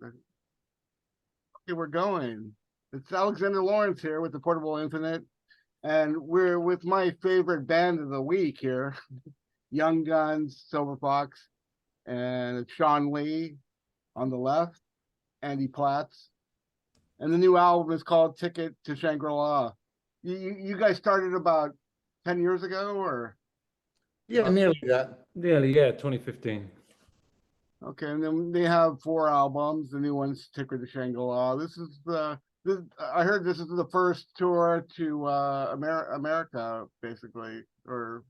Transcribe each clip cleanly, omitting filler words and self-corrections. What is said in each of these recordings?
Okay, we're going. It's Alexander Lawrence here with the Portable Infinite, and we're with my favorite band of the week here, Young Guns, Silver Fox, and it's Sean Lee on the left, Andy Platts, and the new album is called Ticket to Shangri-La. You guys started about 10 years ago, or? Yeah, nearly that. Nearly, yeah, 2015. Okay, and then they have 4 albums. The new one's Ticket to Shangri-La. I heard this is the first tour to America, basically, or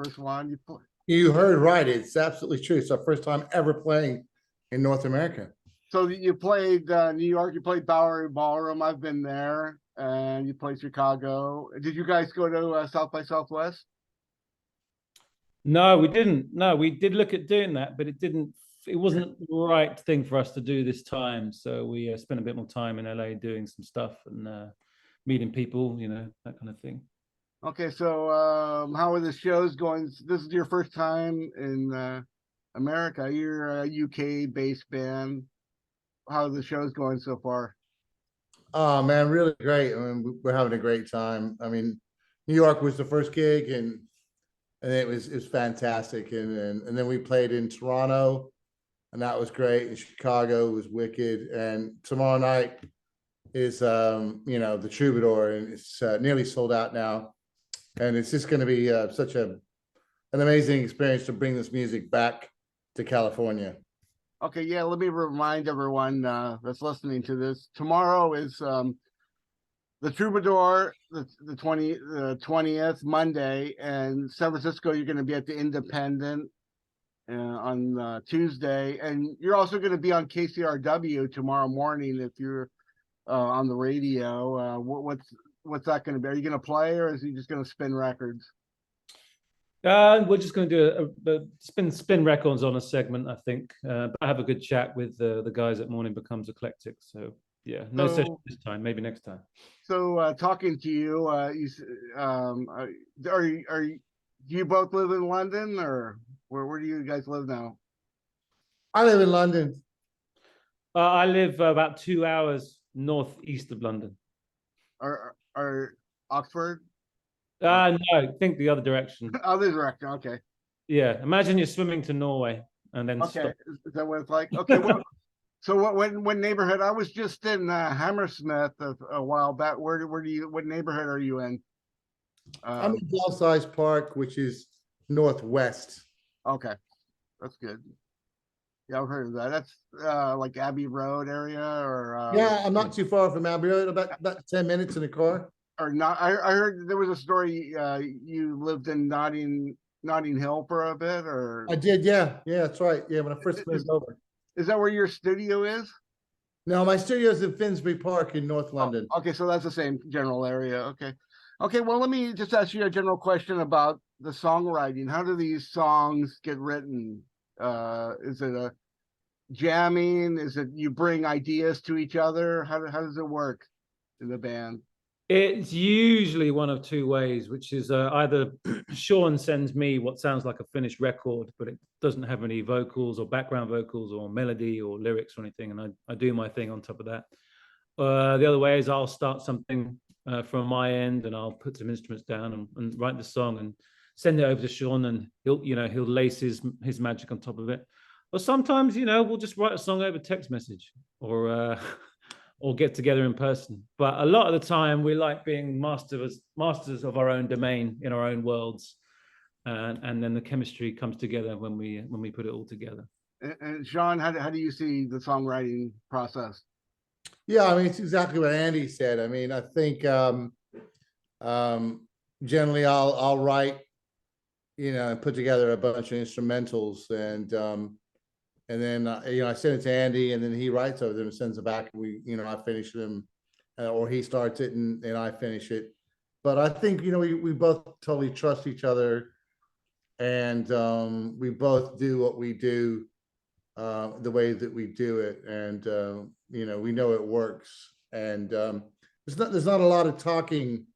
first one. You heard right. It's absolutely true. It's our first time ever playing in North America. So you played New York, you played Bowery Ballroom. I've been there, and you played Chicago. Did you guys go to South by Southwest? No, we didn't. No, we did look at doing that, but it wasn't the right thing for us to do this time. So we spent a bit more time in LA doing some stuff and meeting people, that kind of thing. Okay, so how are the shows going? This is your first time in America. You're a UK-based band. How are the shows going so far? Oh man, really great. I mean, we're having a great time. I mean, New York was the first gig, and it was fantastic. And then we played in Toronto, and that was great. And Chicago was wicked. And tomorrow night is the Troubadour, and it's nearly sold out now. And it's just going to be such an amazing experience to bring this music back to California. Okay, yeah, let me remind everyone that's listening to this. Tomorrow is the Troubadour, the 20th, Monday, and San Francisco, you're going to be at the Independent on Tuesday. And you're also going to be on KCRW tomorrow morning if you're on the radio. What's that going to be? Are you going to play, or is he just going to spin records? We're just going to do a spin records on a segment, I think. But I have a good chat with the guys at Morning Becomes Eclectic. So yeah, no session this time. Maybe next time. So talking to you, do you both live in London, or where do you guys live now? I live in London. I live about 2 hours northeast of London. Are Oxford? No, think the other direction. Other direction, okay. Yeah, imagine you're swimming to Norway and then okay. stop. Is that what it's like? Okay, well, so what neighborhood? I was just in Hammersmith a while back. What neighborhood are you in? I'm in Belsize Park, which is northwest. Okay, that's good. Yeah, I've heard of that. That's like Abbey Road area, or yeah, I'm not too far from Abbey Road. About 10 minutes in a car. Or not? I heard there was a story. You lived in Notting Hill for a bit, or I did. Yeah, that's right. Yeah, when I first moved over. Is that where your studio is? No, my studio is in Finsbury Park in North London. Oh, okay, so that's the same general area. Okay. Well, let me just ask you a general question about the songwriting. How do these songs get written? Is it a jamming? Is it you bring ideas to each other? How does it work in the band? It's usually one of two ways, which is either Sean sends me what sounds like a finished record, but it doesn't have any vocals or background vocals or melody or lyrics or anything, and I do my thing on top of that. The other way is I'll start something from my end, and I'll put some instruments down and write the song and send it over to Sean, and he'll lace his magic on top of it. Or sometimes, we'll just write a song over text message or get together in person. But a lot of the time we like being masters of our own domain in our own worlds. And then the chemistry comes together when we put it all together. And Sean, how do you see the songwriting process? Yeah, I mean, it's exactly what Andy said. I mean, I think generally I'll write, and put together a bunch of instrumentals, and then I send it to Andy, and then he writes over them and sends it back. And I finish them, or he starts it and I finish it. But I think we both totally trust each other, and we both do what we do the way that we do it, and we know it works. And there's not a lot of talking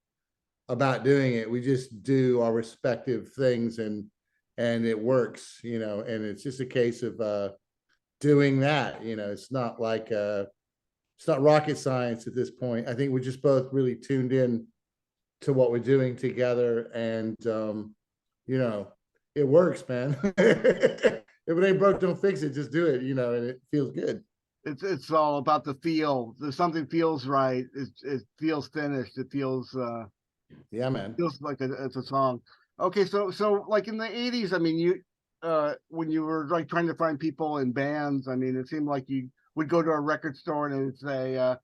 about doing it. We just do our respective things, and it works. And it's just a case of doing that. It's not like it's not rocket science at this point. I think we're just both really tuned in to what we're doing together, and it works, man. If it ain't broke, don't fix it. Just do it, and it feels good. It's all about the feel. If something feels right, it feels finished. It feels Yeah, man. feels like it's a song. Okay, so like in the 80s, I mean, you when you were like trying to find people in bands, I mean, it seemed like you would go to a record store and it'd say,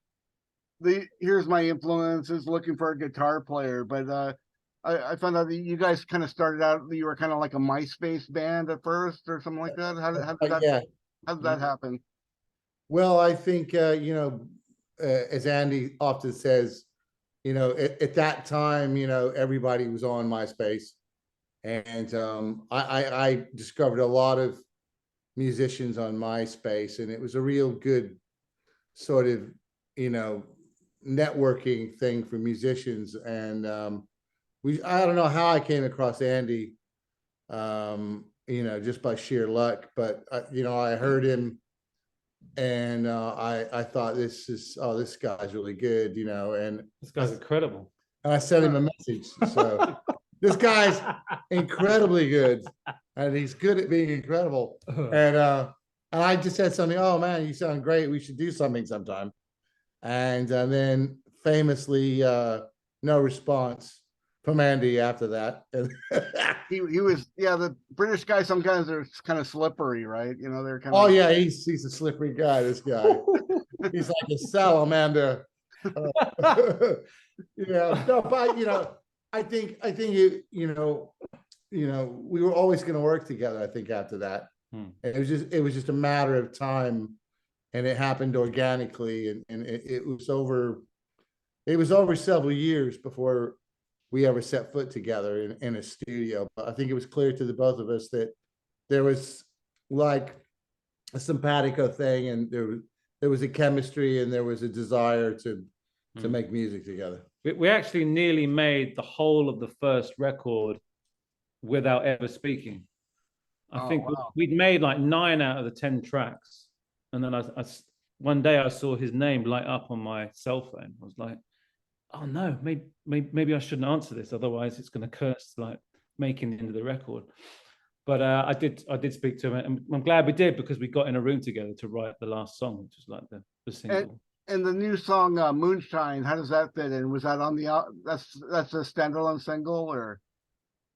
here's my influences, looking for a guitar player. But I found out that you guys kind of started out, you were kind of like a MySpace band at first or something like that. Yeah. How did that happen? Well, I think as Andy often says, at that time, everybody was on MySpace, and I discovered a lot of musicians on MySpace, and it was a real good sort of networking thing for musicians. And I don't know how I came across Andy, just by sheer luck, but I heard him, and I thought this guy's really good, and This guy's incredible. I sent him a message. So this guy's incredibly good, and he's good at being incredible. And I just said something. Oh man, you sound great. We should do something sometime. And then famously, no response from Andy after that. He was, yeah, the British guys sometimes are kind of slippery, right? They're kind Oh of. yeah, he's a slippery guy. This guy, he's like a salamander. No, but I think we were always going to work together. I think after that, and it was just a matter of time, and it happened organically, and it was over. It was over several years before we ever set foot together in a studio. But I think it was clear to the both of us that there was like a simpatico thing, and there was a chemistry, and there was a desire to make music together. We actually nearly made the whole of the first record without ever speaking. I think wow. we'd made like 9 out of the 10 tracks, and then one day I saw his name light up on my cell phone. I was like, oh no, maybe I shouldn't answer this, otherwise it's going to curse like making it into the record. But I did speak to him, and I'm glad we did, because we got in a room together to write the last song, which was like the single. And the new song Moonshine, how does that fit in? Was that on that's a standalone single, or?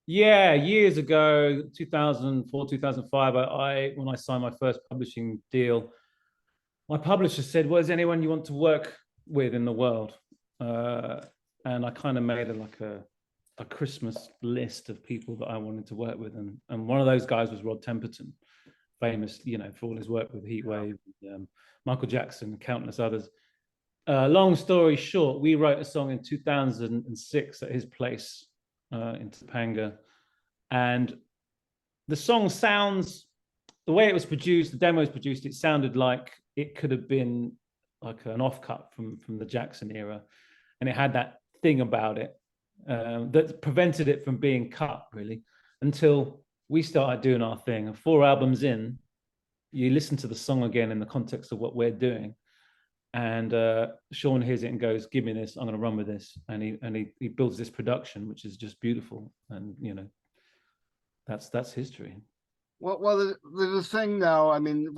Yeah, years ago, 2004, 2005, when I signed my first publishing deal, my publisher said, well, is anyone you want to work with in the world? And I kind of made a Christmas list of people that I wanted to work with. And one of those guys was Rod Temperton, famous, for all his work with Heatwave, Michael Jackson, and countless others. Long story short, we wrote a song in 2006 at his place in Topanga. And the song sounds, the way it was produced, the demo was produced, it sounded like it could have been like an offcut from the Jackson era. And it had that thing about it that prevented it from being cut, really, until we started doing our thing. And 4 albums in, you listen to the song again in the context of what we're doing. And Sean hears it and goes, give me this, I'm going to run with this. And he builds this production, which is just beautiful. And, that's history. Well, there's this thing now. I mean,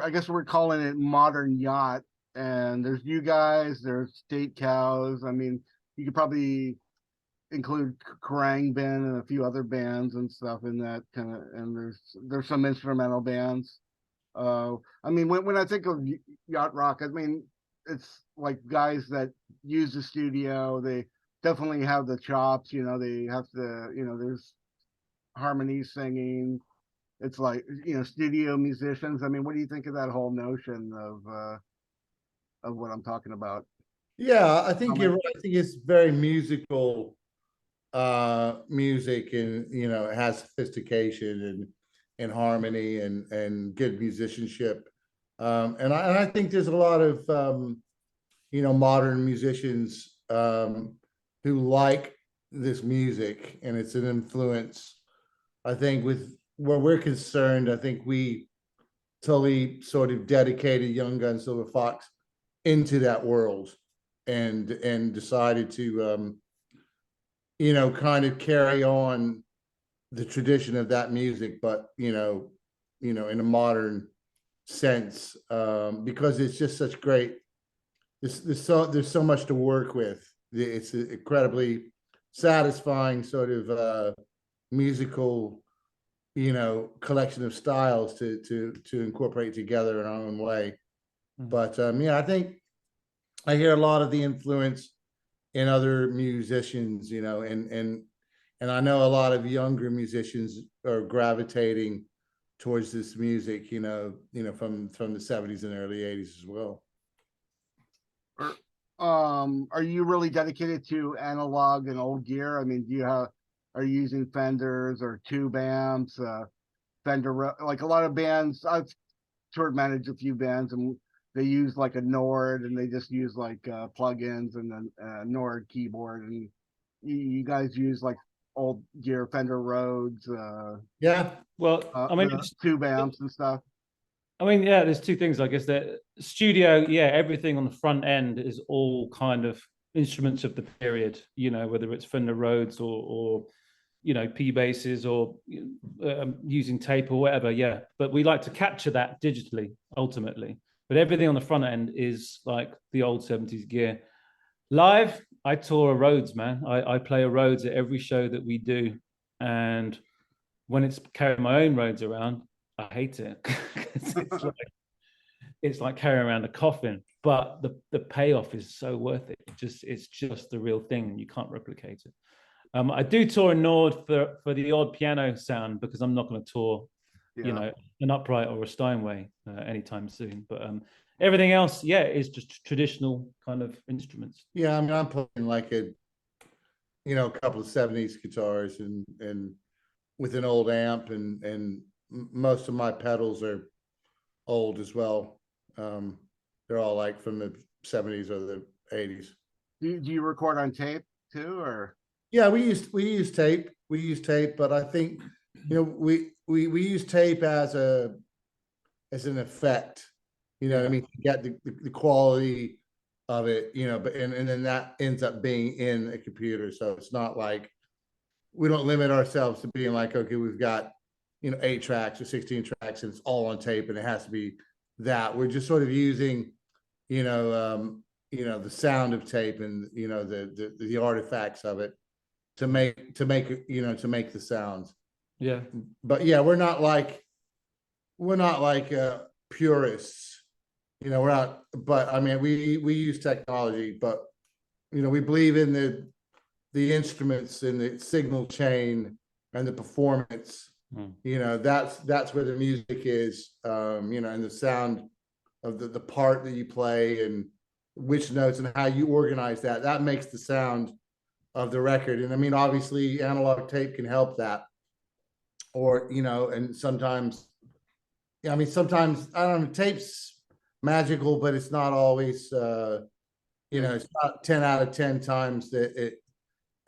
I guess we're calling it modern yacht, and there's you guys, there's State Cows. I mean, you could probably include Kerrang Bin and a few other bands and stuff in that kind of, and there's some instrumental bands. I mean, when I think of yacht rock, I mean, it's like guys that use the studio. They definitely have the chops, they have to, there's harmony singing. It's like, studio musicians. I mean, what do you think of that whole notion of what I'm talking about? Yeah, I think you're right. I think it's very musical music, and it has sophistication and harmony and good musicianship. And I think there's a lot of modern musicians who like this music, and it's an influence. I think with where we're concerned, I think we totally sort of dedicated Young Gun Silver Fox into that world, and decided to kind of carry on the tradition of that music, but in a modern sense, because it's just such great. There's so much to work with. It's an incredibly satisfying sort of musical, collection of styles to incorporate together in our own way. But I think I hear a lot of the influence in other musicians, and I know a lot of younger musicians are gravitating towards this music, from the 70s and early 80s as well. Are you really dedicated to analog and old gear? I mean, are you using Fenders or tube amps, like a lot of bands? I've tour managed a few bands, and they use like a Nord, and they just use like plugins and then Nord keyboard. And you guys use like old gear, Fender Rhodes, Yeah. Well, I mean, tube amps and stuff. I mean, yeah, there's two things, I guess. That studio, yeah, everything on the front end is all kind of instruments of the period, whether it's Fender Rhodes or P basses or using tape or whatever. Yeah, but we like to capture that digitally ultimately. But everything on the front end is like the old 70s gear. Live, I tour a Rhodes, man. I play a Rhodes at every show that we do, and when it's carrying my own Rhodes around, I hate it. it's like carrying around a coffin, but the payoff is so worth it. It's just the real thing. You can't replicate it. I do tour a Nord for the odd piano sound, because I'm not going to tour, an upright or a Steinway anytime soon. But everything else, yeah, is just traditional kind of instruments. Yeah, I mean, I'm playing like a couple of 70s guitars and with an old amp, and most of my pedals are old as well. They're all like from the 70s or the 80s. Do you record on tape too, or? Yeah, we use tape. We use tape, but I think we use tape as an effect. I mean, to get the quality of it, but and then that ends up being in a computer. So it's not like we don't limit ourselves to being like, okay, we've got 8 tracks or 16 tracks and it's all on tape and it has to be that. We're just sort of using the sound of tape and the artifacts of it to make the sounds. Yeah. But yeah, we're not like purists. We're not, but I mean, we use technology, but we believe in the instruments and the signal chain and the performance. That's where the music is, and the sound of the part that you play and which notes and how you organize that makes the sound of the record. And I mean, obviously analog tape can help that, or and sometimes I don't know, tape's magical, but it's not always it's not 10 out of 10 times that it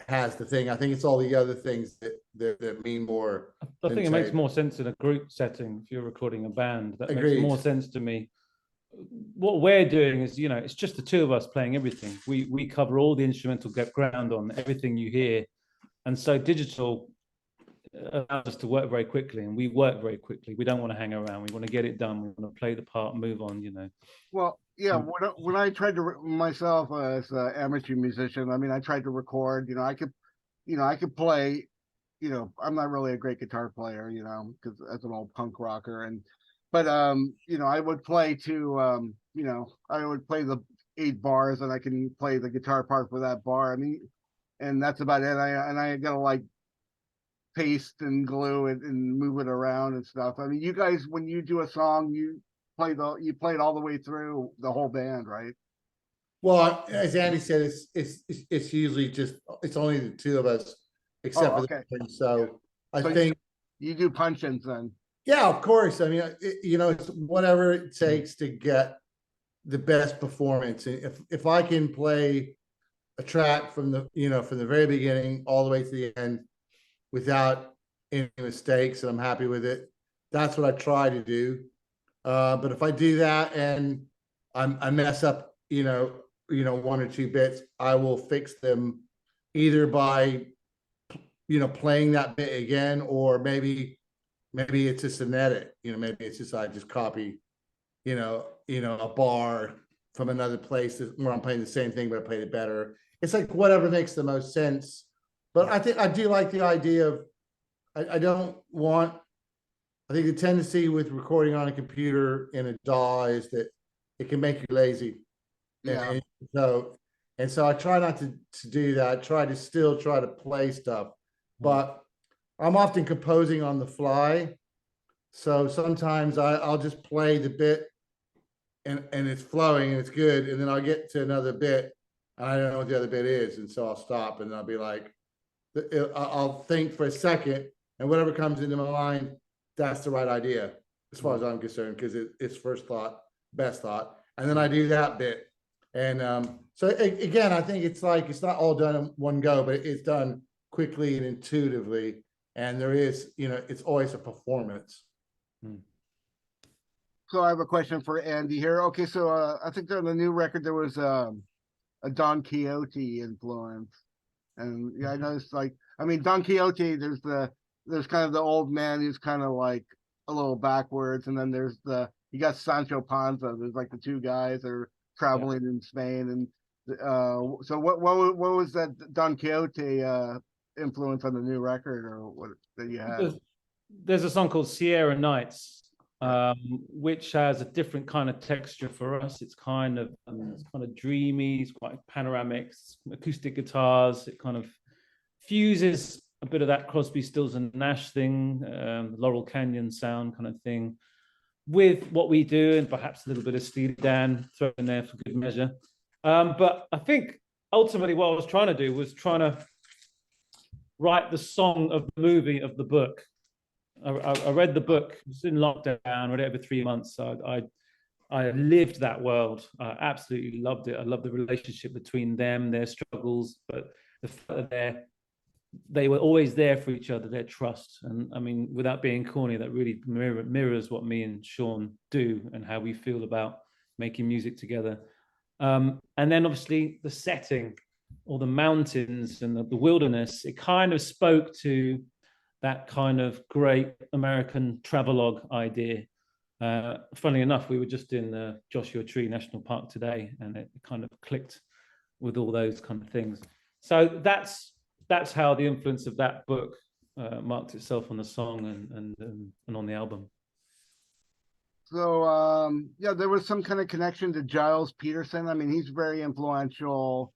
has the thing. I think it's all the other things that mean more. I think it makes more sense in a group setting. If you're recording a band, that Agreed. makes more sense to me. What we're doing is, it's just the two of us playing everything. We cover all the instrumental ground on everything you hear, and so digital allows us to work very quickly, and we work very quickly. We don't want to hang around. We want to get it done. We want to play the part, move on. Well, yeah. When I tried to myself as an amateur musician, I mean, I tried to record. I could play. I'm not really a great guitar player. Because as an old punk rocker, but I would play to I would play the 8 bars, and I can play the guitar part for that bar. I mean, and that's about it. I gotta like paste and glue it and move it around and stuff. I mean, you guys, when you do a song, you play it all the way through the whole band, right? Well, as Andy said, it's usually it's only the two of us, except for the thing. So I think you do punch-ins then. Yeah, of course. I mean, it's whatever it takes to get the best performance. If I can play a track from the very beginning all the way to the end without any mistakes, and I'm happy with it, that's what I try to do. But if I do that and I mess up, one or two bits, I will fix them either by, playing that bit again, or maybe it's just an edit, maybe it's just, I just copy, a bar from another place where I'm playing the same thing, but I played it better. It's like whatever makes the most sense. But I think I do like the idea of, I don't want, I think the tendency with recording on a computer in a DAW is that it can make you lazy. Yeah. And so I try not to do that. I try to still try to play stuff, but I'm often composing on the fly. So sometimes I'll just play the bit and it's flowing and it's good. And then I'll get to another bit and I don't know what the other bit is. And so I'll stop and I'll be like, I'll think for a second, and whatever comes into my mind, that's the right idea as far as I'm concerned, because it's first thought, best thought. And then I do that bit. And so again, I think it's like, it's not all done in one go, but it's done quickly and intuitively. And there is, it's always a performance. So I have a question for Andy here. Okay, so I think on the new record there was a Don Quixote influence, and yeah, I noticed, like, I mean, Don Quixote, there's kind of the old man who's kind of like a little backwards, and then you got Sancho Panza. There's like the two guys that are traveling in Spain, and so what was that Don Quixote influence on the new record, or what that you had? There's a song called Sierra Nights, which has a different kind of texture for us. It's kind of dreamy. It's quite panoramic. It's acoustic guitars. It kind of fuses a bit of that Crosby, Stills and Nash thing, Laurel Canyon sound kind of thing, with what we do, and perhaps a little bit of Steely Dan thrown in there for good measure. But I think ultimately what I was trying to do was trying to write the song of the movie of the book. I read the book. It was in lockdown. Read it over 3 months. So I lived that world. I absolutely loved it. I love the relationship between them, their struggles, but the fact that they were always there for each other, their trust. And I mean, without being corny, that really mirrors what me and Sean do and how we feel about making music together. And then obviously the setting, or the mountains and the wilderness, it kind of spoke to that kind of great American travelogue idea. Funnily enough, we were just in Joshua Tree National Park today, and it kind of clicked with all those kind of things. So that's how the influence of that book marked itself on the song and on the album. So yeah, there was some kind of connection to Giles Peterson. I mean, he's very influential.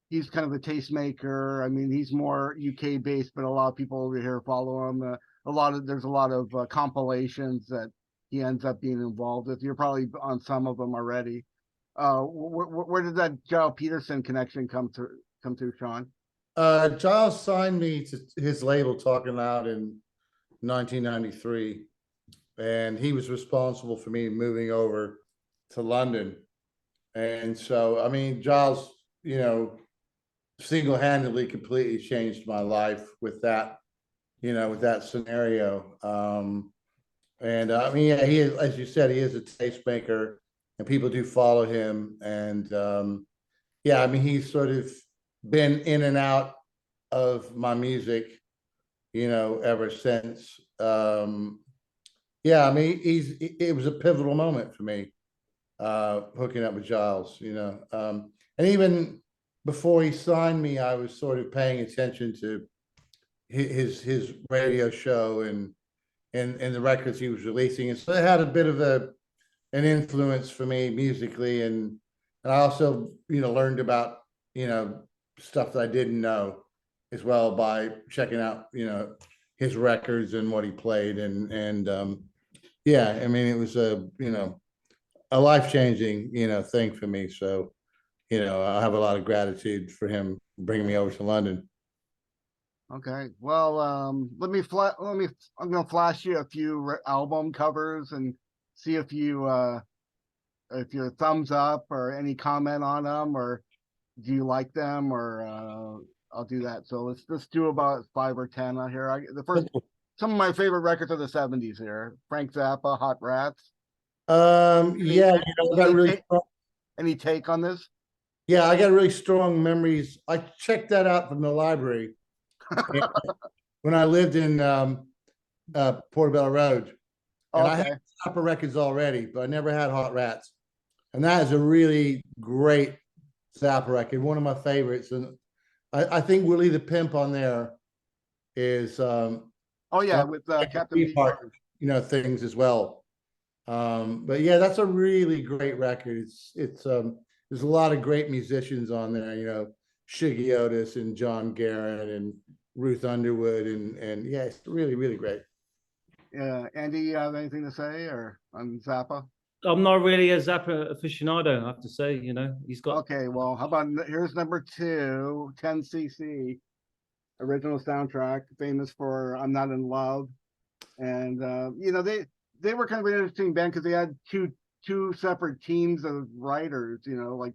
He's kind of a tastemaker. I mean, he's more UK based, but a lot of people over here follow him. There's a lot of compilations that he ends up being involved with. You're probably on some of them already. Where did that Giles Peterson connection come through, Sean? Giles signed me to his label Talking Loud in 1993, and he was responsible for me moving over to London. And so, I mean, Giles, single-handedly completely changed my life with that, with that scenario. And I mean, yeah, he is, as you said, he is a tastemaker, and people do follow him. And yeah, I mean, he's sort of been in and out of my music, ever since. Yeah, I mean, it was a pivotal moment for me, hooking up with Giles, and even before he signed me, I was sort of paying attention to his radio show and the records he was releasing, and so it had a bit of an influence for me musically, and I also learned about stuff that I didn't know as well by checking out his records and what he played, and yeah, I mean, it was a life-changing thing for me. So I have a lot of gratitude for him bringing me over to London. Okay, well, I'm gonna flash you a few album covers and see if you're thumbs up or any comment on them, or do you like them, or I'll do that. So let's do about 5 or 10 on here. Some of my favorite records of the 70s here. Frank Zappa, Hot Rats. Yeah, you know, I got really strong, Any take on this? yeah, I got really strong memories. I checked that out from the library when I lived in Portobello Road, and I had Okay, Zappa records already, but I never had Hot Rats, and that is a really great Zappa record, one of my favorites, and I think Willie the Pimp on there is oh yeah, one of with the Captain Beefheart, Beefheart. you know, things as well. But yeah, that's a really great record. It's there's a lot of great musicians on there, you know, Shiggy Otis and John Guerin and Ruth Underwood, and yeah, it's really, really great. Yeah, Andy, you have anything to say or on Zappa? I'm not really a Zappa aficionado, I have to say. He's got. Okay, well, how about here's number 2, 10cc, original soundtrack, famous for "I'm Not in Love," and they were kind of an interesting band because they had two separate teams of writers. Like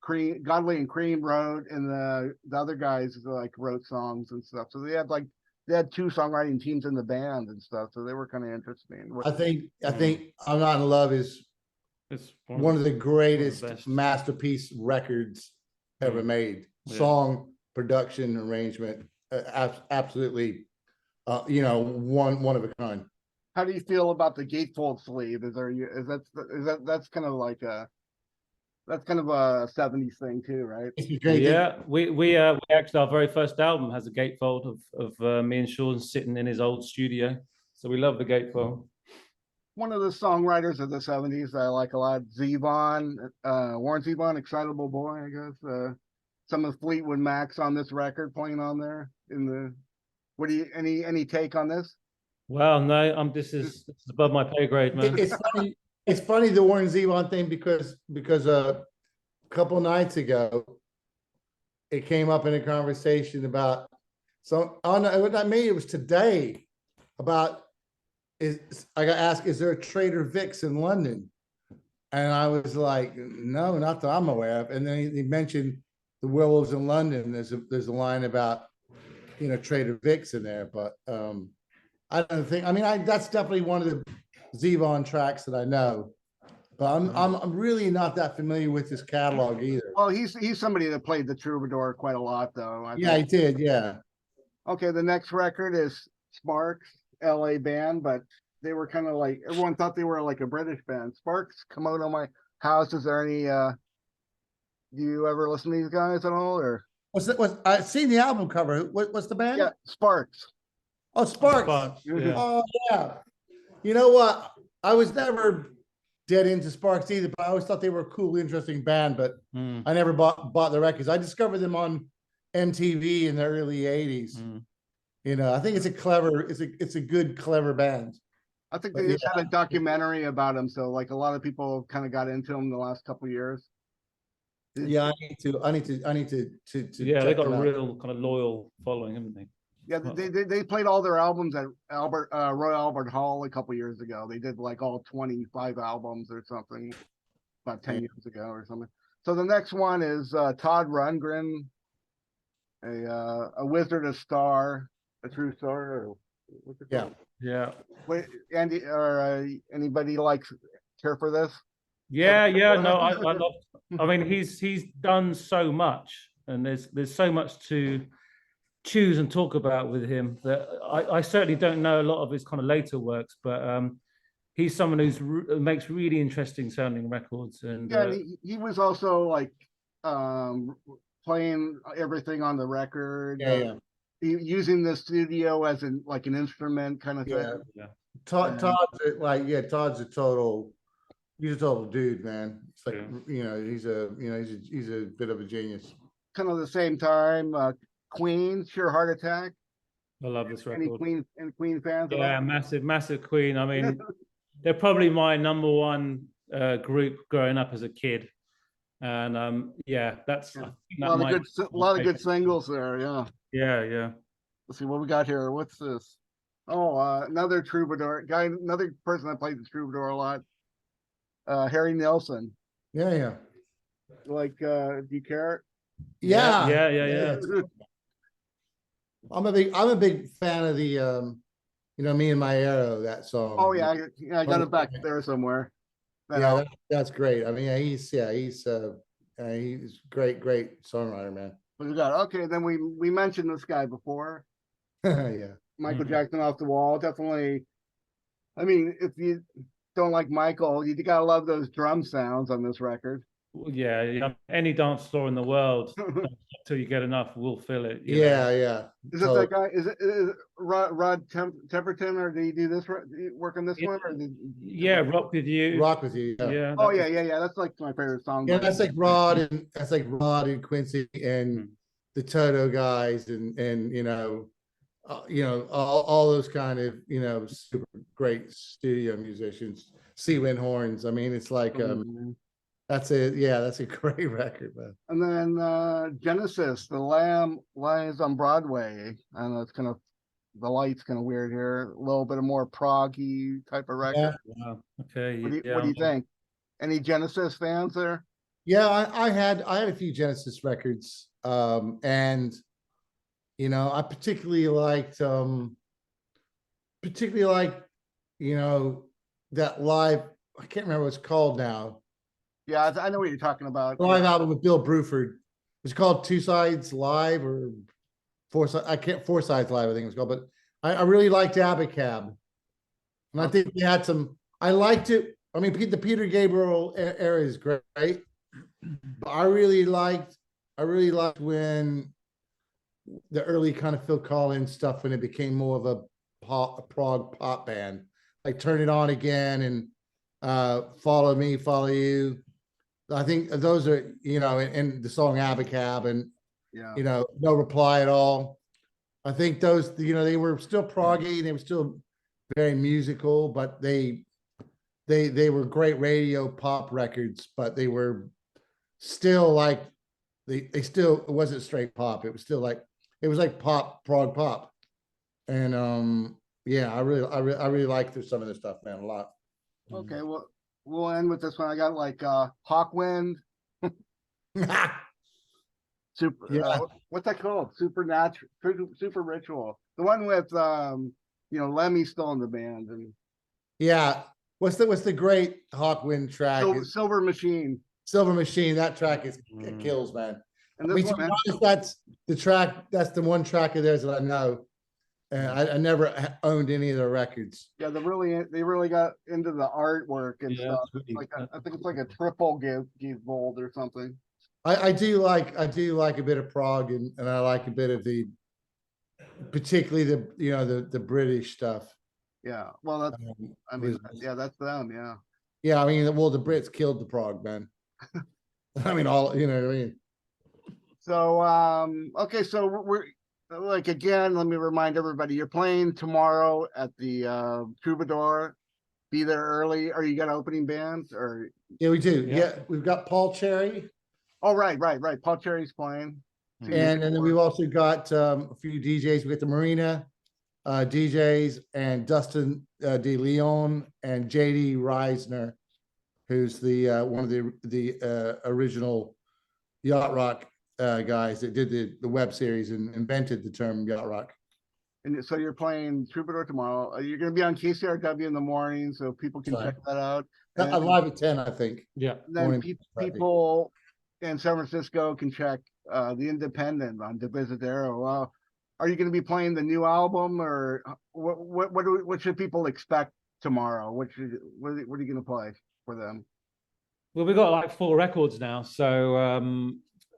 Cream, Godley and Cream wrote, and the other guys like wrote songs and stuff. So they had two songwriting teams in the band and stuff. So they were kind of interesting. I think I'm Not in Love is It's one of the greatest best. masterpiece records ever made. Yeah. Song, production, arrangement, absolutely, you know, one of a kind. How do you feel about the gatefold sleeve? That's kind of like that's kind of a 70s thing too, right? It's great. Yeah, we actually, our very first album has a gatefold of me and Sean sitting in his old studio. So we love the gatefold. One of the songwriters of the 70s that I like a lot, Zevon, Warren Zevon, Excitable Boy, I guess. Some of Fleetwood Mac's on this record playing on there what do you any take on this? Well, no, this is above my pay grade, man. It's funny. It's funny the Warren Zevon thing because a couple nights ago, it came up in a conversation about not me. It was today about I got asked, is there a Trader Vic's in London? And I was like, no, not that I'm aware of. And then he mentioned the Werewolves in London. There's a line about, you know, Trader Vic's in there, but I don't think. I mean, that's definitely one of the Zevon tracks that I know, but I'm really not that familiar with his catalog either. Well, he's somebody that played the Troubadour quite a lot, though. Yeah, he did. Yeah. Okay, the next record is Sparks, LA band, but they were kind of like everyone thought they were like a British band. Sparks, Come Out of My House. Is there any? Do you ever listen to these guys at all, or? What's I seen the album cover? What's the band? Yeah, Sparks. Oh, Sparks. Yeah. Oh yeah. You know what? I was never dead into Sparks either, but I always thought they were a cool, interesting band. But I never bought the records. I discovered them on MTV in the early '80s. You know, I think it's a good, clever band. I think they just had a documentary about them, so like a lot of people kind of got into them the last couple of years. Yeah, I need to. Yeah, they got a them out. real kind of loyal following, haven't they? Yeah, they played all their albums at Royal Albert Hall a couple years ago. They did like all 25 albums or something about 10 years ago or something. So the next one is Todd Rundgren, a Wizard, a Star, a True Story. Or what's it called? Yeah. Wait, Andy or anybody care for this? Yeah, no, I love. I mean, he's done so much, and there's so much to choose and talk about with him that I certainly don't know a lot of his kind of later works, but he's someone makes really interesting sounding records. And yeah, he was also like playing everything on the record. Yeah. Using the studio as an instrument kind of thing. Yeah. Todd's a total. He's a total dude, man. It's like he's a bit of a genius. Kind of the same time, Queen, Sheer Heart Attack. I love this record. Any Queen fans? Yeah, massive Queen. I mean, they're probably my number one group growing up as a kid, and that's a lot of good singles there. Yeah. Let's see what we got here. What's this? Oh, another Troubadour guy, another person that played the Troubadour a lot. Harry Nilsson. Yeah. Like, do you care? Yeah. I'm a big fan of the Me and My Arrow, that song. Oh yeah, I got it back there somewhere. Yeah, that's great. I mean, he's great songwriter, man. we got, okay, then we mentioned this guy before, Yeah. Michael Mhm. Jackson Off the Wall. Definitely. I mean, if you don't like Michael, you gotta love those drum sounds on this record. Well, yeah, any dance floor in the world, until you get enough, will fill it. You know? Yeah. Is it that guy? Is it Rod Temperton, or did he do this work on this one? Or Yeah, Rock with You. Rock with You. Yeah. Oh yeah. That's like my favorite song. Yeah, that's like Rod and Quincy and the Toto guys and all those kind of super great studio musicians. Sea Wind Horns. I mean, it's like that's a great record, man. And then Genesis, The Lamb Lies on Broadway. I don't know, it's kind of, the light's kind of weird here. A little bit of more proggy type of record. Yeah. Wow. Okay. What do you think? Any Genesis fans there? Yeah, I had a few Genesis records, and I particularly liked that live. I can't remember what it's called now. Yeah, I know what you're talking about. Live album with Bill Bruford. It's called Two Sides Live or Four Sides Live, I think it was called. But I really liked Abacab, and I think they had some. I liked it. I mean, the Peter Gabriel era is great, but I really liked when the early kind of Phil Collins stuff, when it became more of a prog pop band, like Turn It On Again and Follow Me, Follow You. I think those are, and the song Abacab and, No Reply at All. I think those, they were still proggy, they were still very musical, but they were great radio pop records, but they were still like, they still, it wasn't straight pop. It was still like, it was like prog pop. And I really like some of this stuff, man, a lot. Okay, well, we'll end with this one. I got like Hawkwind, what's that called? Supernatural, Super Ritual. The one with Lemmy's still in the band, and what's the great Hawkwind track? Silver Machine. Silver Machine, that track it kills, man. And I mean, to be honest, that's the one track of theirs that I know. And I never owned any of their records. Yeah, they really got into the artwork and stuff. Like I think it's like a triple gatefold or something. I do like a bit of prog and I like a bit of particularly the British stuff. Yeah, well, that's that's them. Yeah. Yeah, I mean, well, the Brits killed the prog, man. I mean, all you know what I mean. So okay, so we're like, again, let me remind everybody, you're playing tomorrow at the Troubadour. Be there early. Are you got opening bands or? Yeah, we do. Yeah, we've got Paul Cherry. Oh, right. Paul Cherry's playing. And then we've also got a few DJs. We got the Marina DJs and Dustin De Leon and JD Reisner, who's the one of the original yacht rock guys that did the web series and invented the term yacht rock. And so you're playing Troubadour tomorrow. You're going to be on KCRW in the morning, so people can check that out. And live at 10, I think. Yeah. Then people in San Francisco can check the Independent on Divisadero. Well, are you going to be playing the new album, or what should people expect tomorrow? What are you going to play for them? Well, we've got like 4 records now, so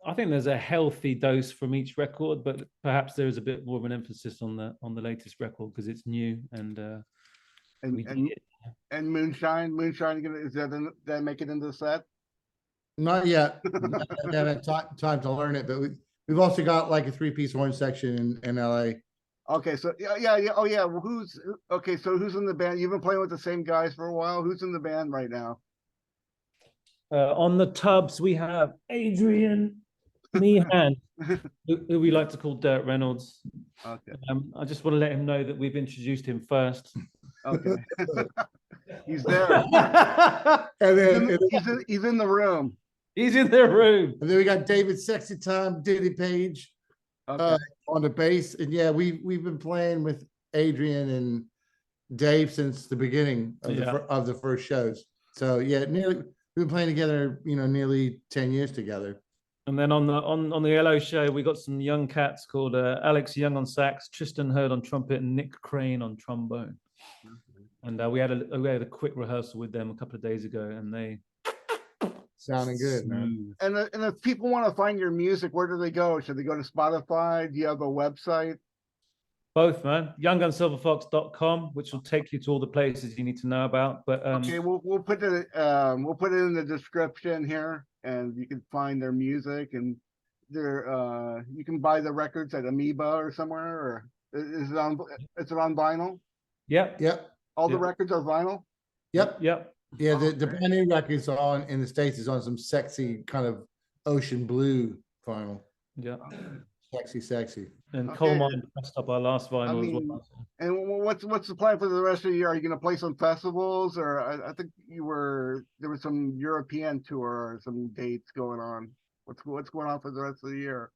I think there's a healthy dose from each record, but perhaps there is a bit more of an emphasis on the latest record because it's new and Moonshine. Is that make it into the set? Not yet. I haven't time to learn it, but we've also got like a 3-piece horn section in LA. Okay, so yeah. Oh yeah. Well, so who's in the band? You've been playing with the same guys for a while. Who's in the band right now? On the tubs, we have Adrian Meehan, who we like to call Dirt Reynolds. Okay. I just want to let him know that we've introduced him first. Okay. He's there. And then he's in the room. He's in the room. And then we got David Sexy Time, Diddy Page on the bass. And yeah, we've been playing with Adrian and Dave since the beginning of the first shows. So yeah, nearly we've been playing together, nearly 10 years together. And then on the LO show, we got some young cats called Alex Young on sax, Tristan Hurd on trumpet, and Nick Crane on trombone. And we had a quick rehearsal with them a couple of days ago, and they Sounding good, man. And if people want to find your music, where do they go? Should they go to Spotify? Do you have a website? Both, man. Younggunsilverfox.com, which will take you to all the places you need to know about. But Okay, we'll put it in the description here, and you can find their music, and you can buy the records at Amoeba or somewhere, or is it on vinyl? Yep. Yep. All the Yep. records are vinyl? Yep. Yep. Yeah, the Okay. brand new records on in the States is on some sexy kind of ocean blue vinyl. Yeah. Sexy. And Okay. Coal Mine pressed up our last vinyl as mean, well. And what's the plan for the rest of the year? Are you going to play some festivals, or I think there was some European tour or some dates going on. What's going on for the rest of the year?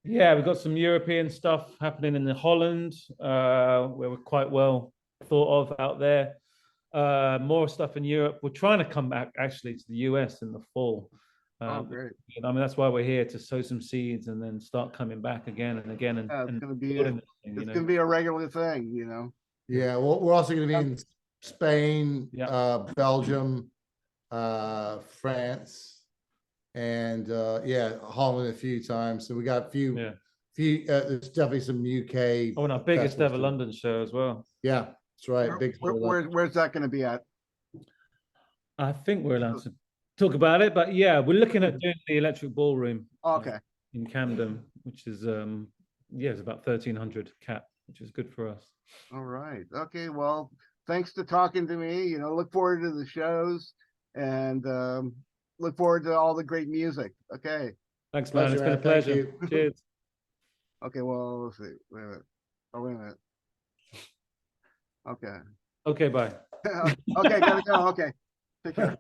Yeah, we've got some European stuff happening in Holland, where we're quite well thought of out there. More stuff in Europe. We're trying to come back actually to the US in the fall. Oh, great. I mean, that's why we're here, to sow some seeds and then start coming back again and again. It's And gonna be building this thing, it's gonna be a regular thing, Yeah, well, we're also going to be in Spain, Yeah. Belgium, France, and Holland a few times. So we got a few. Yeah. There's definitely some UK. Oh, and our biggest festivals ever too. London show as well. Yeah, that's right. Big. Where's that gonna be at? I think we're allowed to talk about it, but yeah, we're looking at doing the Electric Ballroom Okay. in Camden, which is it's about 1,300 cap, which is good for us. All right. Okay. Well, thanks for talking to me. Look forward to the shows, and look forward to all the great music. Okay. Thanks, man. It's been a Thank pleasure. you. Cheers. Okay. Well, let's see. Wait a minute. Oh, wait a minute. Okay. Okay, bye. Okay. Gotta go. Okay. Take care.